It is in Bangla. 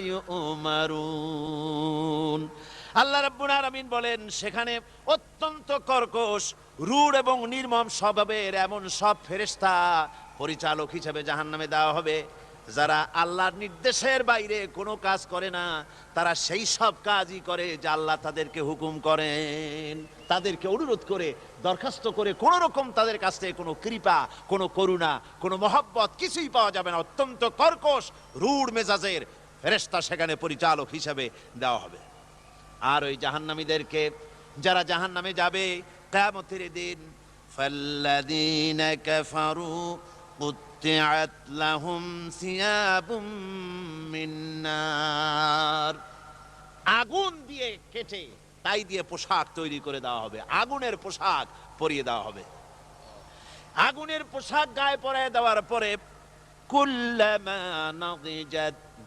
ইউমারুন। আল্লাহ রাব্বুল আলামিন বলেন সেখানে অত্যন্ত কর্কশ, রূঢ় এবং নির্মম স্বভাবের এমন সব ফেরেশতা পরিচালক হিসেবে জাহান্নামে দেওয়া হবে, যারা আল্লাহর নির্দেশের বাইরে কোনো কাজ করে না। তারা সেই সব কাজই করে যা আল্লাহ তাদেরকে হুকুম করেন। তাদেরকে অনুরোধ করে, দরখাস্ত করে কোনো রকম তাদের কাছ থেকে কোনো কৃপা, কোনো করুণা, কোনো মহব্বত কিছুই পাওয়া যাবে না। অত্যন্ত কর্কশ, রূঢ় মেজাজের ফেরেশতা সেখানে পরিচালক হিসেবে দেওয়া হবে। আর ওই জাহান্নামীদেরকে, যারা জাহান্নামে যাবে কিয়ামতের দিন, ফাল্লাযীনা কাফারু কুত্তিআত লাহুম সিয়াবুম মিন নার, আগুন দিয়ে কেটে তাই দিয়ে পোশাক তৈরি করে দেওয়া হবে, আগুনের পোশাক পরিয়ে দেওয়া হবে। আগুনের পোশাক গায়ে পরায় দেওয়ার পরে কুল্লামা নাদিজাত